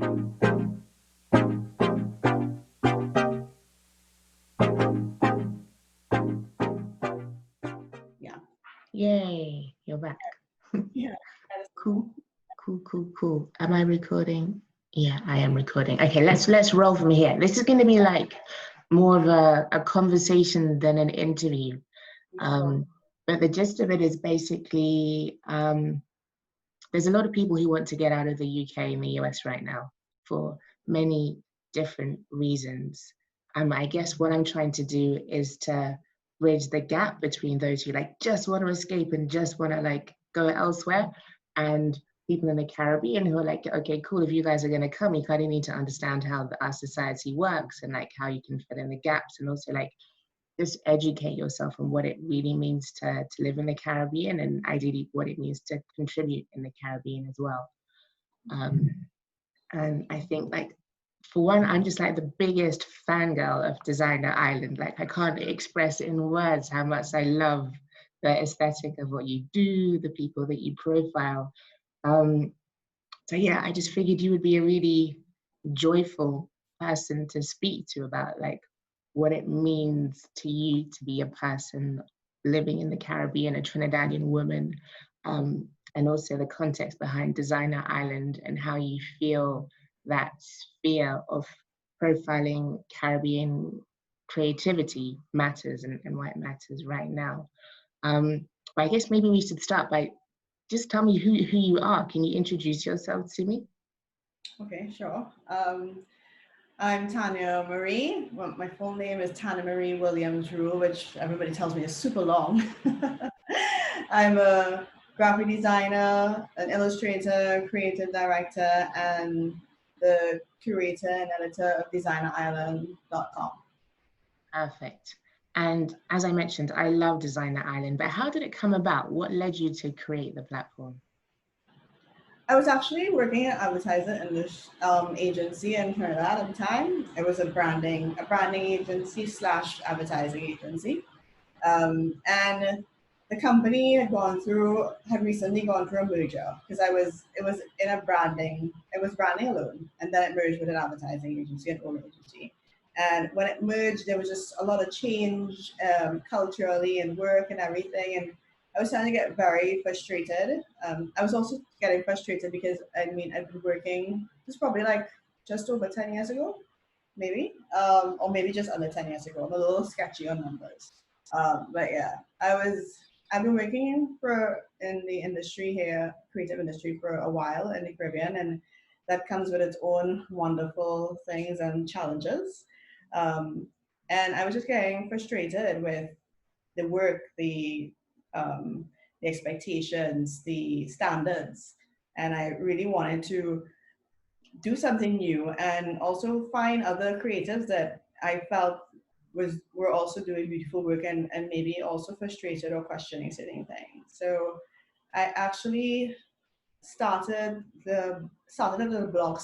Yeah. Yay, you're back. Yeah. Cool, cool, cool, cool. Am I recording? Yeah, I am recording. Okay, let's roll from here. This is going to be like more of a conversation than an interview. But the gist of it is basically there's a lot of people who want to get out of the UK and the US right now for many different reasons. I guess what I'm trying to do is to bridge the gap between those who like just want to escape and just want to like go elsewhere, and people in the Caribbean who are like, okay, cool, if you guys are going to come, you kind of need to understand how our society works and like how you can fill in the gaps, and also like just educate yourself on what it really means to live in the Caribbean, and ideally what it means to contribute in the Caribbean as well. And I think like, for one, I'm just like the biggest fangirl of Designer Island. Like I can't express in words how much I love the aesthetic of what you do, the people that you profile. So yeah, I just figured you would be a really joyful person to speak to about like what it means to you to be a person living in the Caribbean, a Trinidadian woman, and also the context behind Designer Island and how you feel that sphere of profiling Caribbean creativity matters, and why it matters right now. But I guess maybe we should start by just tell me who you are. Can you introduce yourself to me? Okay, sure. I'm Tanya Marie. Well, my full name is Tanya Marie Williams-Rhule, which everybody tells me is super long. I'm a graphic designer, an illustrator, creative director, and the curator and editor of designerisland.com. Perfect. And as I mentioned, I love Designer Island, but how did it come about? What led you to create the platform? I was actually working at advertising in this agency in Trinidad at the time. It was a branding agency slash advertising agency. And the company had recently gone through a merger because it was branding alone, and then it merged with an advertising agency, an own agency. And when it merged, there was just a lot of change culturally and work and everything. And I was starting to get very frustrated. I was also getting frustrated because I've been working. This is probably like just over 10 years ago, maybe, or maybe just under 10 years ago. I'm a little sketchy on numbers. But yeah, I've been working in the industry here, creative industry for a while in the Caribbean, and that comes with its own wonderful things and challenges. Um, and I was just getting frustrated with the work, the expectations, the standards, and I really wanted to do something new and also find other creatives that I felt were also doing beautiful work and maybe also frustrated or questioning certain things. So I actually started a blog,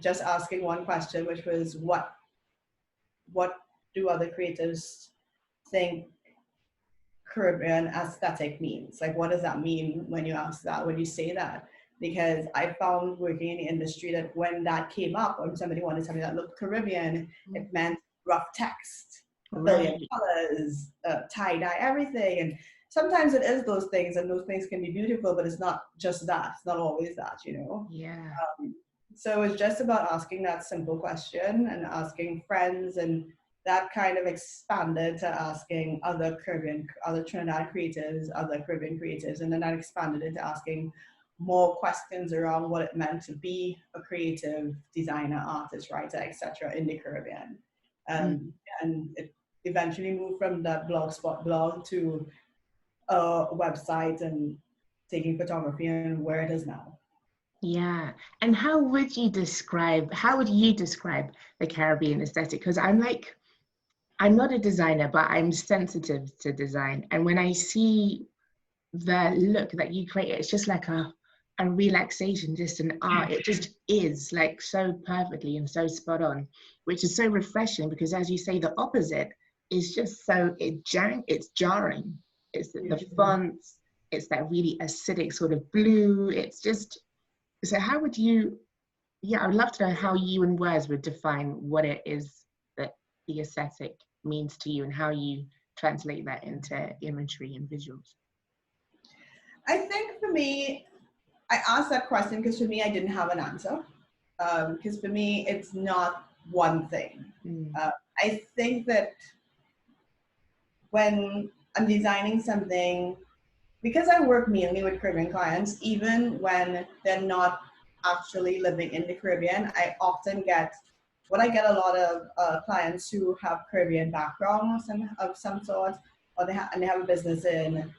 just asking one question, which was what do other creatives think Caribbean aesthetic means? Like, what does that mean when you ask that, when you say that? Because I found working in the industry that when that came up, when somebody wanted something that looked Caribbean, it meant rough text, a billion Right. colors, tie dye, everything. And sometimes it is those things, and those things can be beautiful, but it's not just that. It's not always that, you know? Yeah. So it's just about asking that simple question and asking friends, and that kind of expanded to asking other Trinidad creatives, other Caribbean creatives, and then that expanded into asking more questions around what it meant to be a creative designer, artist, writer, etc. in the Caribbean. Mm. And it eventually moved from that blogspot blog to a website and taking photography and where it is now. Yeah. And how would you describe the Caribbean aesthetic? Because I'm not a designer, but I'm sensitive to design. And when I see the look that you create, it's just like a relaxation, just an art. It just is like so perfectly and so spot on, which is so refreshing because, as you say, the opposite is just it's jarring. It's the fonts, it's that really acidic sort of blue. It's just, so how would you Yeah, I would love to know how you in words would define what it is that the aesthetic means to you and how you translate that into imagery and visuals. I think for me, I asked that question because for me, I didn't have an answer. Because for me, it's not one thing. I think that when I'm designing something, because I work mainly with Caribbean clients, even when they're not actually living in the Caribbean, I often get I get a lot of clients who have Caribbean background of some sort, or they have a business in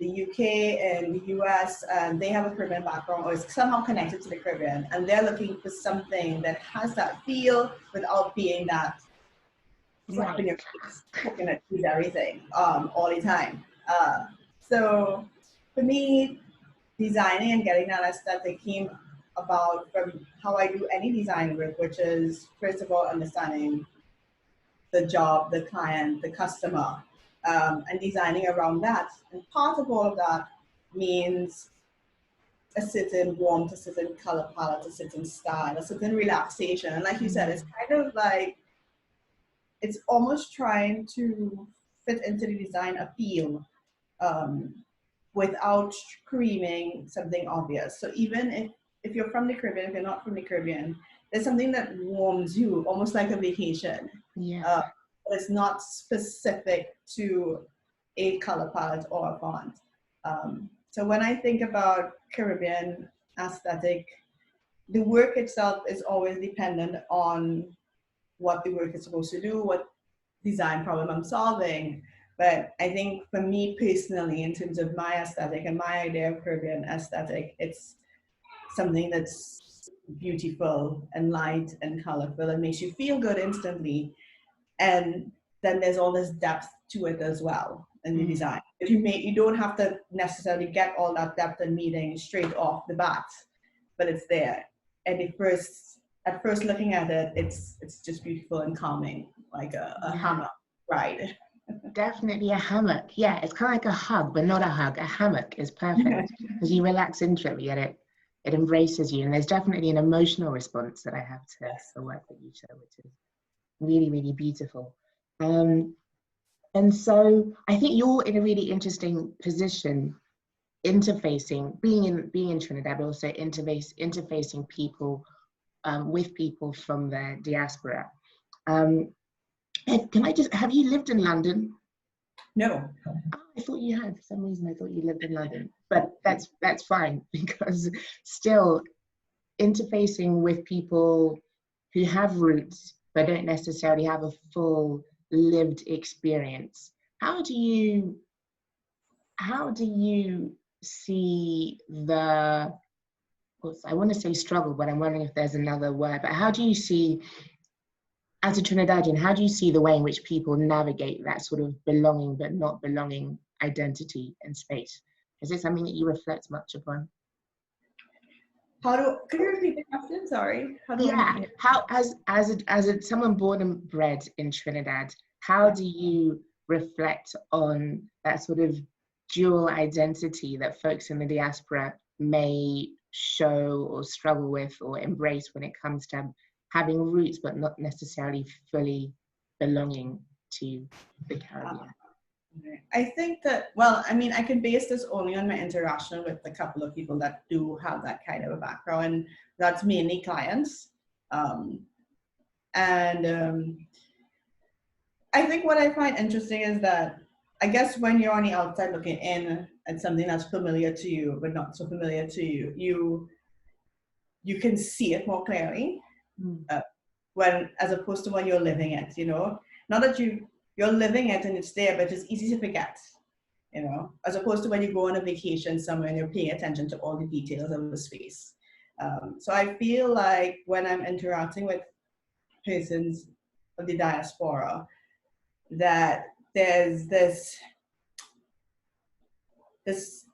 the UK and the US, and they have a Caribbean background or is somehow connected to the Caribbean, and they're looking for something that has that feel without being that slap in your face, coconut cheese everything all the time. So for me, designing and getting that aesthetic came about from how I do any design work, which is first of all understanding the job, the client, the customer, and designing around that. And part of all of that means a certain warmth, a certain color palette, a certain style, a certain relaxation. And like you said, it's kind of like, it's almost trying to fit into the design appeal without screaming something obvious. So even if you're from the Caribbean, if you're not from the Caribbean, there's something that warms you, almost like a vacation. Yeah. But it's not specific to a color palette or a font. So when I think about Caribbean aesthetic, the work itself is always dependent on what the work is supposed to do, what design problem I'm solving. But I think for me personally, in terms of my aesthetic and my idea of Caribbean aesthetic, it's something that's beautiful and light and colorful and makes you feel good instantly. And then there's all this depth to it as well in the design. If you don't have to necessarily get all that depth and meaning straight off the bat, but it's there. And at first looking at it, it's just beautiful and calming, like a hammock ride. Definitely a hammock. Yeah, it's kind of like a hug, but not a hug. A hammock is perfect because you relax into it, yet it embraces you. And there's definitely an emotional response that I have to the work that you show, which is really, really beautiful. And so I think you're in a really interesting position, interfacing, being in Trinidad, but also interfacing people with people from the diaspora. Can I just, have you lived in London? No. Oh, I thought you had. For some reason, I thought you lived in London. But that's fine, because still interfacing with people who have roots but don't necessarily have a full lived experience. How do you see the, I want to say struggle, but I'm wondering if there's another word, but how do you see, as a Trinidadian, how do you see the way in which people navigate that sort of belonging but not belonging identity and space? Is it something that you reflect much upon? Could you repeat the question? Sorry. How, as someone born and bred in Trinidad, how do you reflect on that sort of dual identity that folks in the diaspora may show or struggle with or embrace when it comes to having roots but not necessarily fully belonging to the Caribbean? I think that, well, I mean, I can base this only on my interaction with a couple of people that do have that kind of a background, and that's mainly clients. I think what I find interesting is that, I guess when you're on the outside looking in at something that's familiar to you but not so familiar to you, you can see it more clearly when, as opposed to when you're living it, you know? Not that you're living it and it's there, but it's easy to forget, you know, as opposed to when you go on a vacation somewhere and you're paying attention to all the details of the space. So I feel like when I'm interacting with persons of the diaspora, that there's this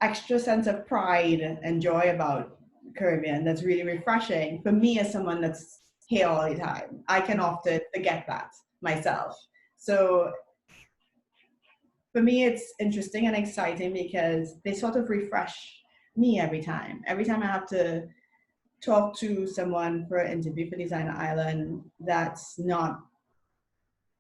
extra sense of pride and joy about Caribbean that's really refreshing for me as someone that's here all the time. I can often forget that myself. So for me, it's interesting and exciting because they sort of refresh me every time. Every time I have to talk to someone for an interview for Designer Island that's not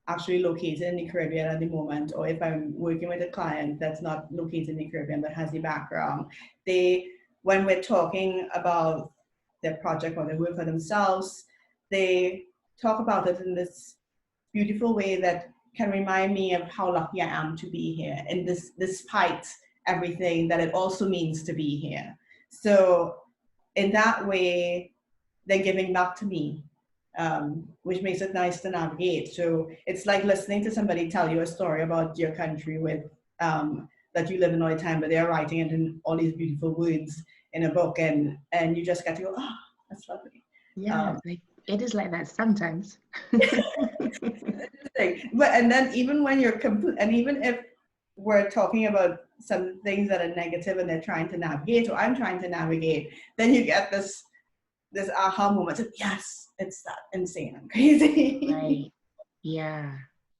actually located in the Caribbean at the moment, or if I'm working with a client that's not located in the Caribbean but has the background, when we're talking about their project or their work for themselves, they talk about it in this beautiful way that can remind me of how lucky I am to be here, and despite everything that it also means to be here. So in that way, they're giving back to me, which makes it nice to navigate. So it's like listening to somebody tell you a story about your country with that you live in all the time, but they're writing it in all these beautiful words in a book, and you just get to go, oh, that's lovely. Yeah, it is like that sometimes. But and then even when you're and even if we're talking about some things that are negative and they're trying to navigate, or I'm trying to navigate, then you get this aha moment of, yes, it's that insane and crazy. Right. Yeah.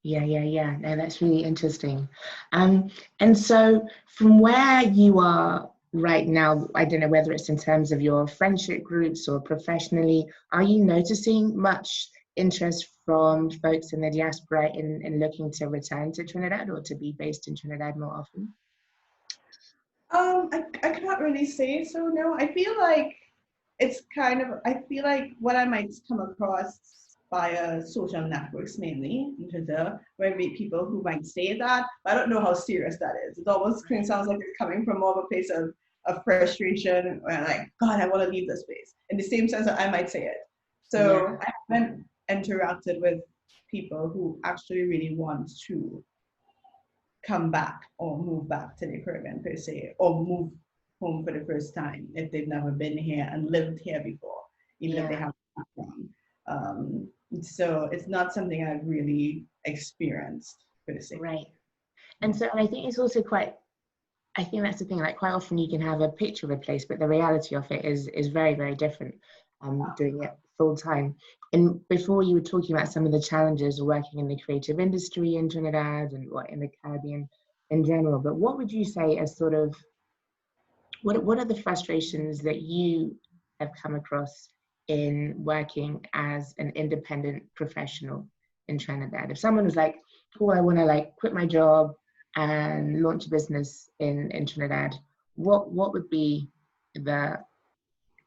No, that's really interesting. And so from where you are right now, I don't know whether it's in terms of your friendship groups or professionally, are you noticing much interest from folks in the diaspora in looking to return to Trinidad or to be based in Trinidad more often? I can't really say so, no. I feel like I feel like what I might come across via social networks mainly, where I meet people who might say that, but I don't know how serious that is. It almost sounds like it's coming from more of a place of frustration, where like, God, I want to leave this place. In the same sense that I might say it. So I haven't interacted with people who actually really want to come back or move back to the Caribbean per se, or move home for the first time if they've never been here and lived here before, even if they have a background. So it's not something I've really experienced per se. Right. And so I think it's also I think that's the thing, like quite often you can have a picture of a place, but the reality of it is very, very different doing it full time. And before you were talking about some of the challenges of working in the creative industry in Trinidad and in the Caribbean in general, but what would you say as sort of, what are the frustrations that you have come across in working as an independent professional in Trinidad? If someone was like, oh, I want to like quit my job and launch a business in Trinidad, what would be the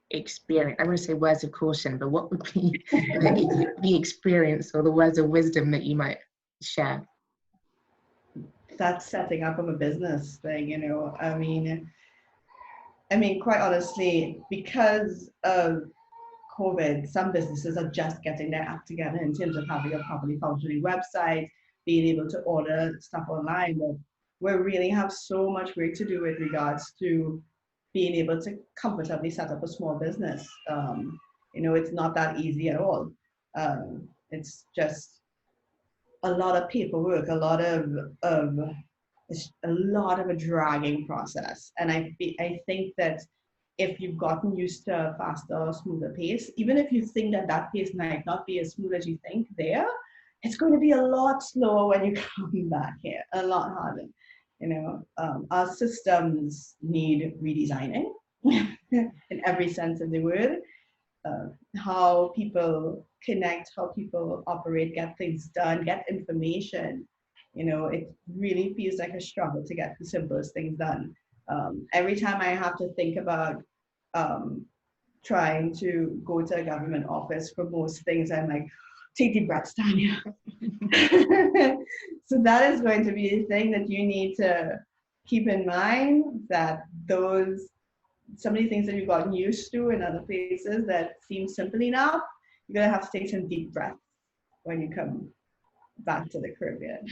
experience? I want to say words of caution, but what would be the experience or the words of wisdom that you might share? That's setting up of a business thing, you know. I mean, quite honestly, because of COVID, some businesses are just getting their act together in terms of having a properly functioning website, being able to order stuff online. But we really have so much work to do with regards to being able to comfortably set up a small business. You know, it's not that easy at all. It's just a lot of paperwork, a lot of a dragging process. And I think that if you've gotten used to a faster or smoother pace, even if you think that that pace might not be as smooth as you think there, it's going to be a lot slower when you come back here, a lot harder. You know, our systems need redesigning in every sense of the word. How people connect, how people operate, get things done, get information. You know, it really feels like a struggle to get the simplest things done. Every time I have to think about trying to go to a government office for most things, I'm like, take deep breaths, Tanya. So that is going to be the thing that you need to keep in mind, that some of the things that you've gotten used to in other places that seem simple enough, you're going to have to take some deep breaths when you come back to the Caribbean.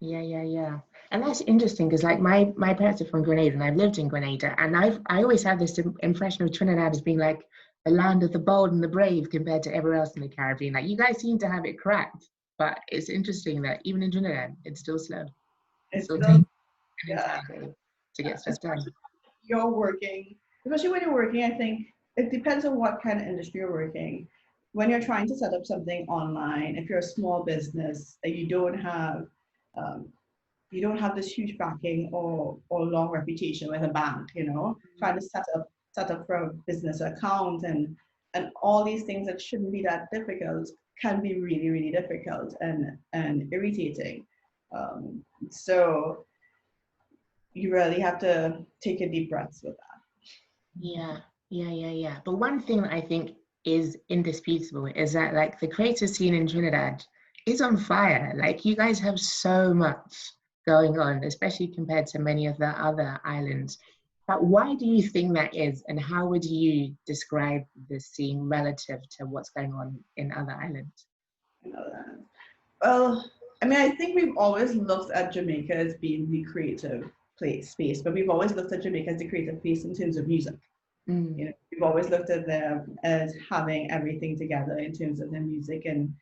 Yeah. And that's interesting because like my parents are from Grenada and I've lived in Grenada, and I always had this impression of Trinidad as being like a land of the bold and the brave compared to everywhere else in the Caribbean. Like you guys seem to have it cracked, but it's interesting that even in Trinidad, it's still slow. It's still takes an entire day to get stuff done. You're working, especially when you're working, I think it depends on what kind of industry you're working. When you're trying to set up something online, if you're a small business and you don't have this huge backing or long reputation with a bank, you know, trying to set up set up for a business account and all these things that shouldn't be that difficult can be really, really difficult and irritating. So you really have to take a deep breath with that. Yeah. But one thing I think is indisputable is that like the creative scene in Trinidad is on fire. Like you guys have so much going on, especially compared to many of the other islands. But why do you think that is, and how would you describe the scene relative to what's going on in other islands? Well, I mean, I think we've always looked at Jamaica as being the creative space, but we've always looked at Jamaica as the creative place in terms of music. You know, we've always looked at them as having everything together in terms of their music and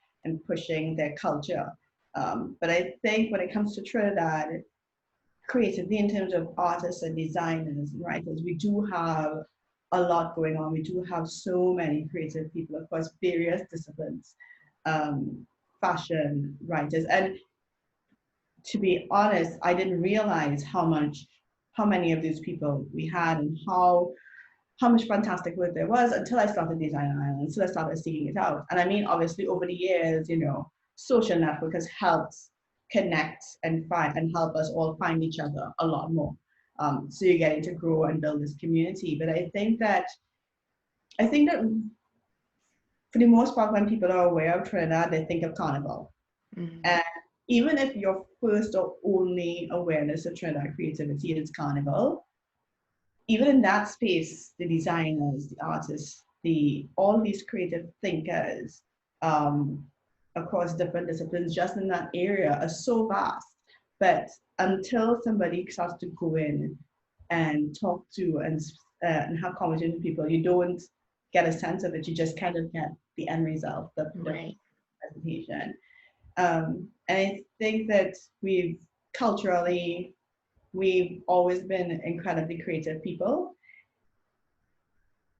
pushing their culture. But I think when it comes to Trinidad, creatively in terms of artists and designers and writers, we do have a lot going on. We do have so many creative people across various disciplines, fashion, writers. And to be honest, I didn't realize how many of these people we had and how much fantastic work there was until I started Design Island, until I started seeking it out. And I mean, obviously over the years, you know, social network has helped connect and find and help us all find each other a lot more. So you're getting to grow and build this community. But I think that for the most part, when people are aware of Trinidad, they think of Carnival. And even if your first or only awareness of Trinidad creativity is Carnival, even in that space, the designers, the artists, all these creative thinkers across different disciplines just in that area are so vast. But until somebody starts to go in and talk to and have conversations with people, you don't get a sense of it. You just kind of get the end result, the presentation. And I think that we've always been incredibly creative people.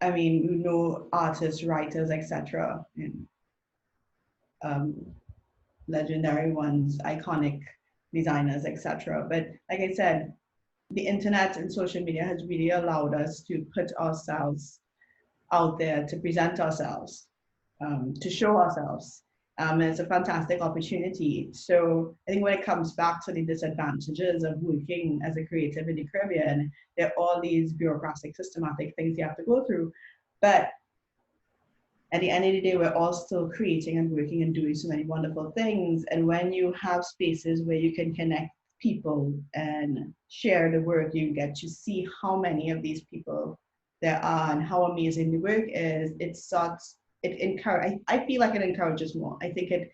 I mean, we know artists, writers, etc. Legendary ones, iconic designers, etc. But like I said, the internet and social media has really allowed us to put ourselves out there, to present ourselves, to show ourselves. And it's a fantastic opportunity. So I think when it comes back to the disadvantages of working as a creative in the Caribbean, there are all these bureaucratic, systematic things you have to go through. But at the end of the day, we're all still creating and working and doing so many wonderful things. And when you have spaces where you can connect people and share the work, you get to see how many of these people there are and how amazing the work is. I feel like it encourages more. I think it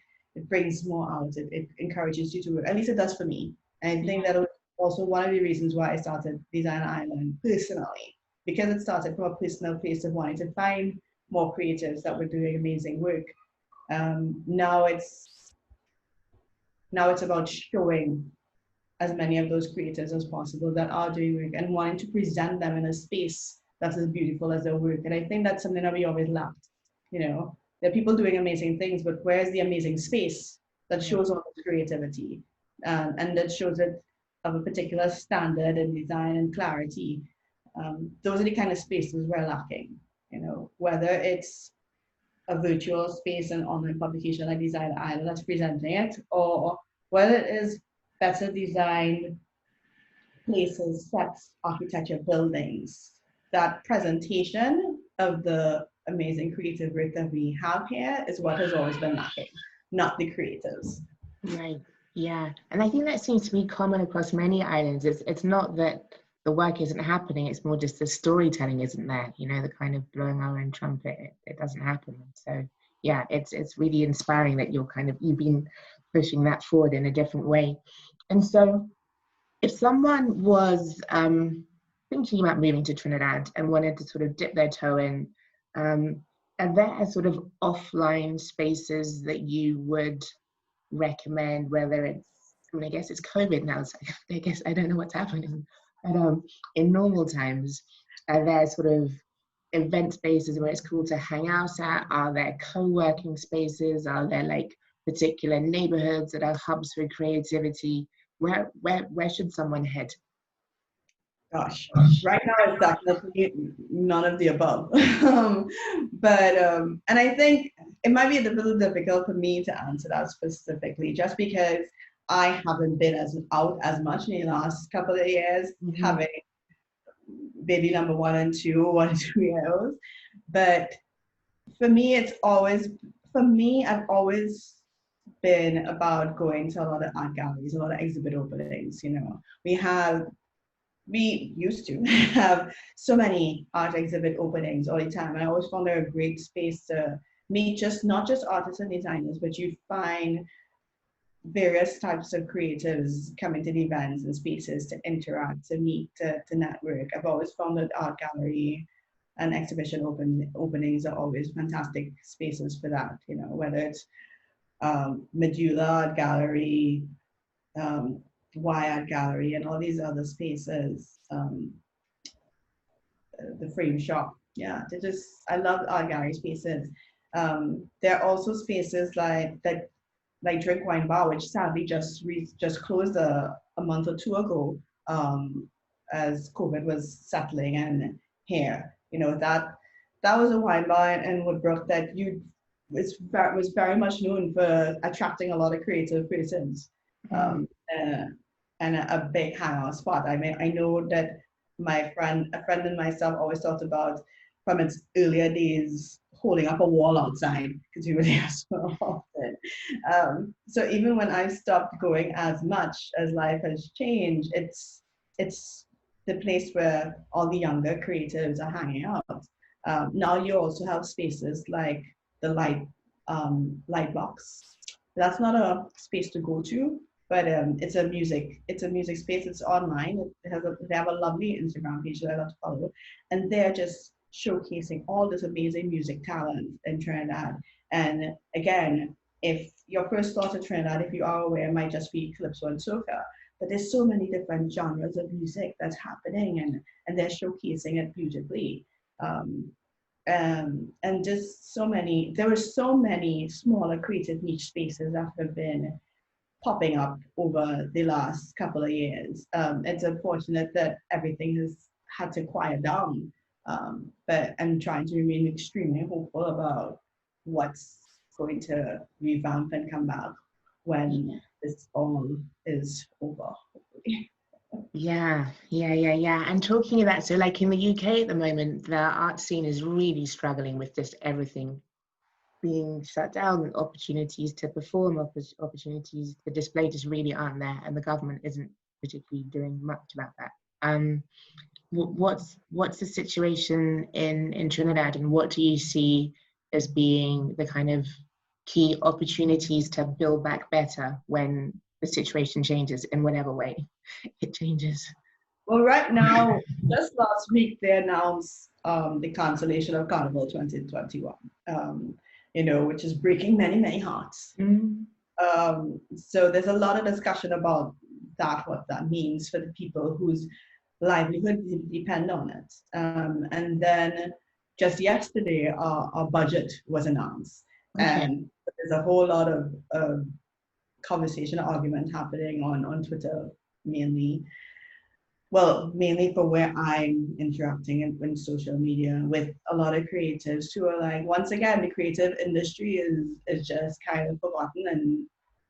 brings more out. It encourages you to work. At least it does for me. And I think that was also one of the reasons why I started Design Island personally, because it started from a personal place of wanting to find more creatives that were doing amazing work. Now it's about showing as many of those creatives as possible that are doing work and wanting to present them in a space that's as beautiful as their work. And I think that's something that we always lacked. You know, there are people doing amazing things, but where's the amazing space that shows all the creativity and that shows it of a particular standard and design and clarity? Those are the kind of spaces we're lacking. You know, whether it's a virtual space and online publication like Design Island that's presenting it, or whether it is better designed places, sets, architecture, buildings. That presentation of the amazing creative work that we have here is what has always been lacking, not the creatives. Right. Yeah. And I think that seems to be common across many islands. It's not that the work isn't happening, it's more just the storytelling isn't there, you know, the kind of blowing our own trumpet, it doesn't happen. So yeah, it's really inspiring that you've been pushing that forward in a different way. And so if someone was thinking about moving to Trinidad and wanted to sort of dip their toe in, are there sort of offline spaces that you would recommend, whether it's, I mean, I guess it's COVID now, so I guess I don't know what's happening, but in normal times, are there sort of event spaces where it's cool to hang out at? Are there co-working spaces? Are there like particular neighborhoods that are hubs for creativity? Where should someone head? Gosh, right now it's definitely none of the above. And I think it might be a little difficult for me to answer that specifically, just because I haven't been as out as much in the last couple of years, having baby number 1 and 2, 1 and 2 years. But for me, I've always been about going to a lot of art galleries, a lot of exhibit openings. You know, we used to have so many art exhibit openings all the time. And I always found they're a great space to meet not just artists and designers, but you find various types of creatives coming to the events and spaces to interact, to meet, to network. I've always found that art gallery and exhibition openings are always fantastic spaces for that, you know, whether it's Medulla Art Gallery, Y Art Gallery, and all these other spaces, the Frame Shop. Yeah, I love art gallery spaces. There are also spaces like Drink Wine Bar, which sadly just closed a month or two ago, as COVID was settling and here. You know, that was a wine bar in Woodbrook that was very much known for attracting a lot of creative persons, and a big hangout spot. I mean, I know that a friend and myself always talked about from its earlier days holding up a wall outside because we were there so often. So even when I stopped going as much as life has changed, it's the place where all the younger creatives are hanging out. Now you also have spaces like the light box. That's not a space to go to, but it's a music space. It's online. They have a lovely Instagram page that I love to follow, and they're just showcasing all this amazing music talent in Trinidad. And again, if your first thought of Trinidad, if you are aware, might just be calypso and soca, but there's so many different genres of music that's happening, and they're showcasing it beautifully. And just there were so many smaller creative niche spaces that have been popping up over the last couple of years. It's unfortunate that everything has had to quiet down, but I'm trying to remain extremely hopeful about what's going to revamp and come back when this all is over, hopefully. Yeah. And talking of that, so like in the UK at the moment, the art scene is really struggling with just everything being shut down. Opportunities to perform, opportunities to display just really aren't there, and the government isn't particularly doing much about that. What's the situation in Trinidad, and what do you see as being the kind of key opportunities to build back better when the situation changes in whatever way it changes? Well, right now, just last week, they announced the cancellation of Carnival 2021, you know, which is breaking many, many hearts. So there's a lot of discussion about what that means for the people whose livelihood depend on it. And then just yesterday, our budget was announced. Okay. And there's a whole lot of conversation, argument happening on Twitter, mainly for where I'm interacting in social media with a lot of creatives who are like, once again, the creative industry is just kind of forgotten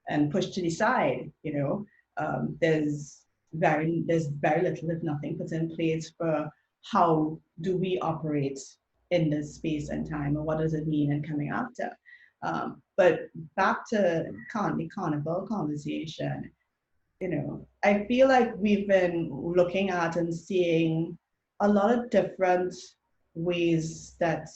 and pushed to the side. You know, there's very little, if nothing, put in place for how do we operate in this space and time, and what does it mean and coming after. But back to the carnival conversation. You know, I feel like we've been looking at and seeing a lot of different ways that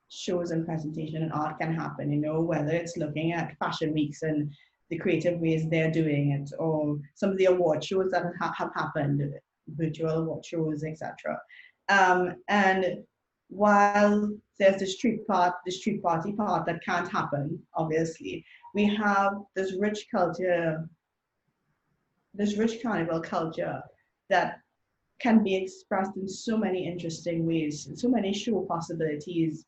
shows and presentation and art can happen, you know, whether it's looking at fashion weeks and the creative ways they're doing it, or some of the award shows that have happened, virtual award shows, etc. And while there's the street party part that can't happen, obviously, we have this rich carnival culture that can be expressed in so many interesting ways, so many show possibilities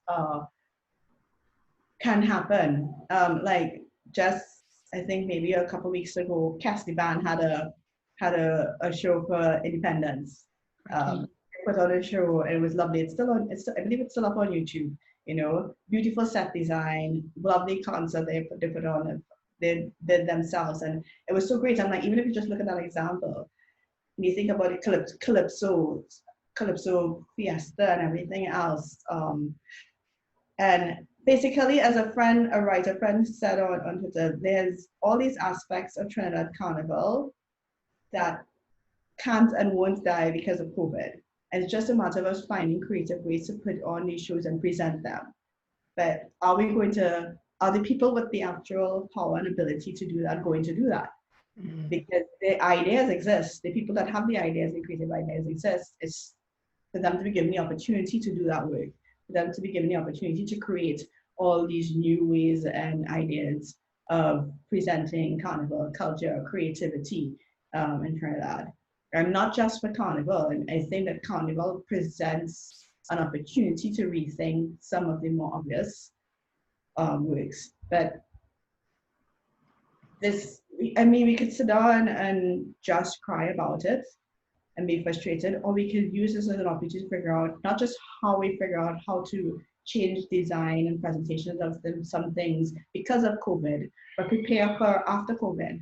can happen. Like just, I think maybe a couple of weeks ago, Cassidy Band had a had a show for Independence. Okay. They put on a show and it was lovely. It's still on. I believe it's still up on YouTube. You know, beautiful set design, lovely concert they put on. They did themselves, and it was so great. I'm like, even if you just look at that example, and you think about the calypso fiesta and everything else. And basically, as a friend, a writer friend said on Twitter, there's all these aspects of Trinidad Carnival that can't and won't die because of COVID. And it's just a matter of us finding creative ways to put on these shows and present them. But are the people with the actual power and ability to do that going to do that? Because the ideas exist. The people that have the ideas, the creative ideas exist. It's for them to be given the opportunity to do that work, for them to be given the opportunity to create all these new ways and ideas of presenting carnival culture, creativity in Trinidad. And not just for carnival. And I think that carnival presents an opportunity to rethink some of the more obvious works. But we could sit down and just cry about it and be frustrated, or we could use this as an opportunity to figure out not just how we figure out how to change design and presentations of some things because of COVID, but prepare for after COVID.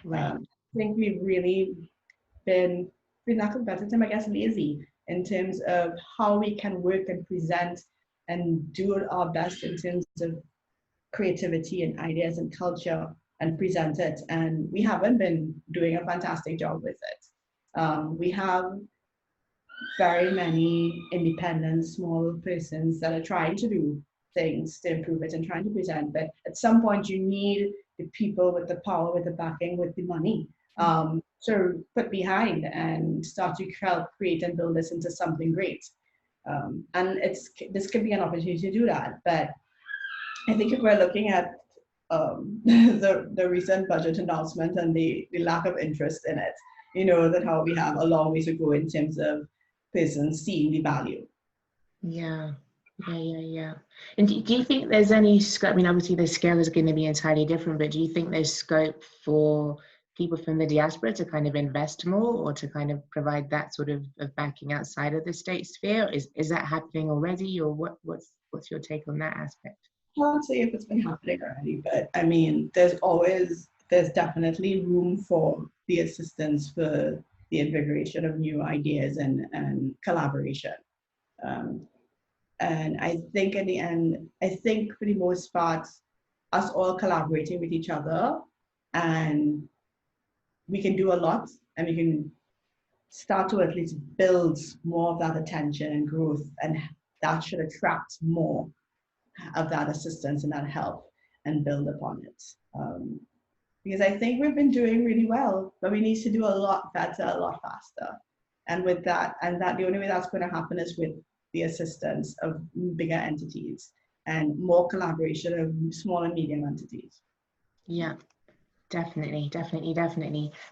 Right. I think we've really been, for lack of a better term, I guess, lazy in terms of how we can work and present and do our best in terms of creativity and ideas and culture and present it. And we haven't been doing a fantastic job with it. We have very many independent, small persons that are trying to do things to improve it and trying to present. But at some point, you need the people with the power, with the backing, with the money to put behind and start to help create and build this into something great. And this could be an opportunity to do that. But I think if we're looking at the recent budget announcement and the lack of interest in it, you know, that how we have a long way to go in terms of persons seeing the value. Yeah. And do you think there's any scope? I mean, obviously the scale is going to be entirely different, but do you think there's scope for people from the diaspora to kind of invest more or to kind of provide that sort of backing outside of the state sphere? Is that happening already, or what's your take on that aspect? I can't say if it's been happening already, but I mean, there's definitely room for the assistance for the invigoration of new ideas and collaboration. And I think in the end, I think for the most part, us all collaborating with each other, and we can do a lot, and we can start to at least build more of that attention and growth, and that should attract more of that assistance and that help and build upon it. Because I think we've been doing really well, but we need to do a lot better, a lot faster. And with that, the only way that's going to happen is with the assistance of bigger entities and more collaboration of small and medium entities. Yeah, definitely.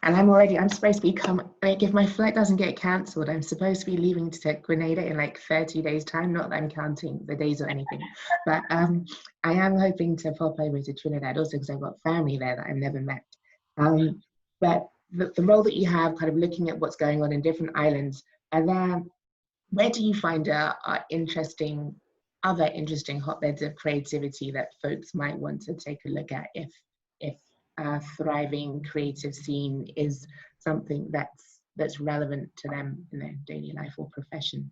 And I'm supposed to be like, if my flight doesn't get cancelled, I'm supposed to be leaving to Grenada in like 30 days time. Not that I'm counting the days or anything, but I am hoping to pop over to Trinidad also because I've got family there that I've never met. But the role that you have, kind of looking at what's going on in different islands, where do you find are interesting hotbeds of creativity that folks might want to take a look at if a thriving creative scene is something that's relevant to them in their daily life or profession?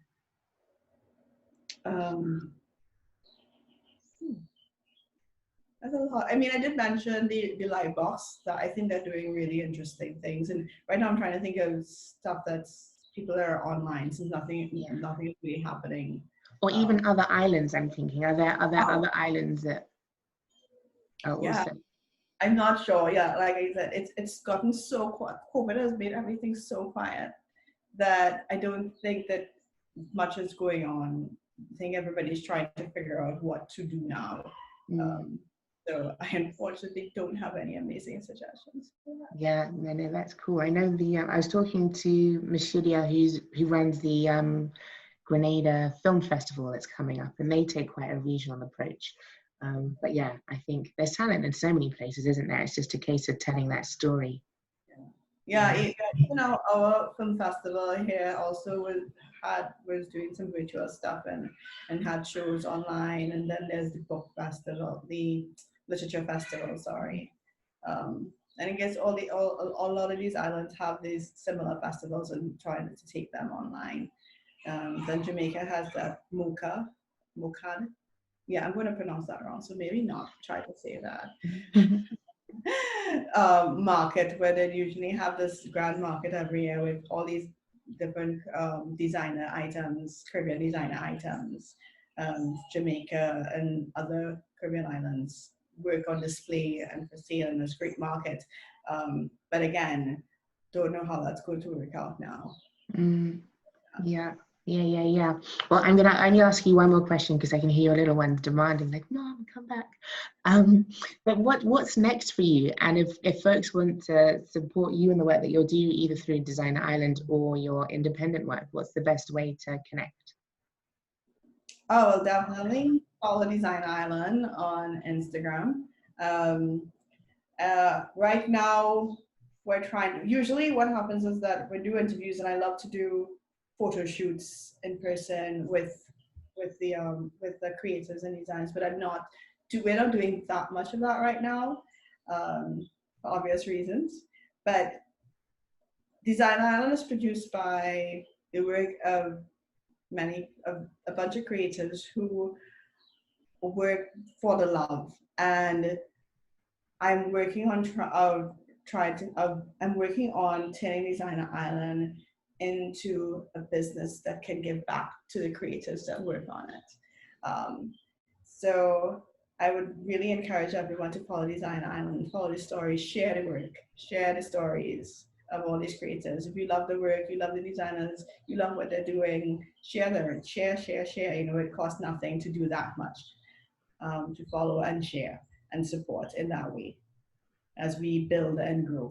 That's a lot. I mean, I did mention the live box that I think they're doing really interesting things. And right now I'm trying to think of stuff that's people that are online, since nothing is really happening. Or even other islands, I'm thinking. Are there other islands that are also? I'm not sure. Yeah, like I said, it's gotten so quiet. COVID has made everything so quiet that I don't think that much is going on. I think everybody's trying to figure out what to do now. So I unfortunately don't have any amazing suggestions. Yeah, no, that's cool. I know I was talking to Michelia, who runs the Grenada Film Festival that's coming up, and they take quite a regional approach. But yeah, I think there's talent in so many places, isn't there? It's just a case of telling that story. Yeah, even our film festival here also was doing some virtual stuff and had shows online, and then there's the book festival, the literature festival, sorry. And I guess a lot of these islands have these similar festivals and trying to take them online. Then Jamaica has that Mokad. Yeah, I'm going to pronounce that wrong, so maybe not try to say that. Market where they usually have this grand market every year with all these different designer items, Caribbean designer items. Jamaica and other Caribbean islands work on display and for sale in this great market. But again, don't know how that's going to work out now. Yeah. Well, I'm gonna only ask you one more question because I can hear your little one demanding, like, "Mom, come back." But what's next for you? And if folks want to support you in the work that you'll do, either through Designer Island or your independent work, what's the best way to connect? Oh, well, definitely follow Design Island on Instagram. Right now, usually what happens is that we do interviews, and I love to do photo shoots in person with the creators and designers, but we're not doing that much of that right now, for obvious reasons. But Design Island is produced by the work of a bunch of creators who work for the love, and I'm working on I'm working on turning Designer Island into a business that can give back to the creators that work on it. So I would really encourage everyone to follow Designer Island, follow the stories, share the work, share the stories of all these creators. If you love the work, you love the designers, you love what they're doing, share them, share. It costs nothing to do that much, to follow and share and support in that way as we build and grow.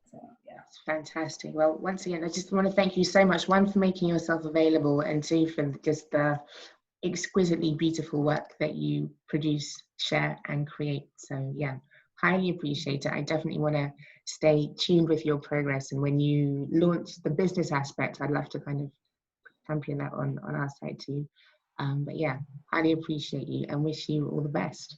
So, yeah. That's fantastic. Well, once again, I just want to thank you so much, one, for making yourself available, and two, for just the exquisitely beautiful work that you produce, share, and create. So yeah, highly appreciate it. I definitely want to stay tuned with your progress, and when you launch the business aspect, I'd love to kind of champion that on our side too. But yeah, highly appreciate you and wish you all the best.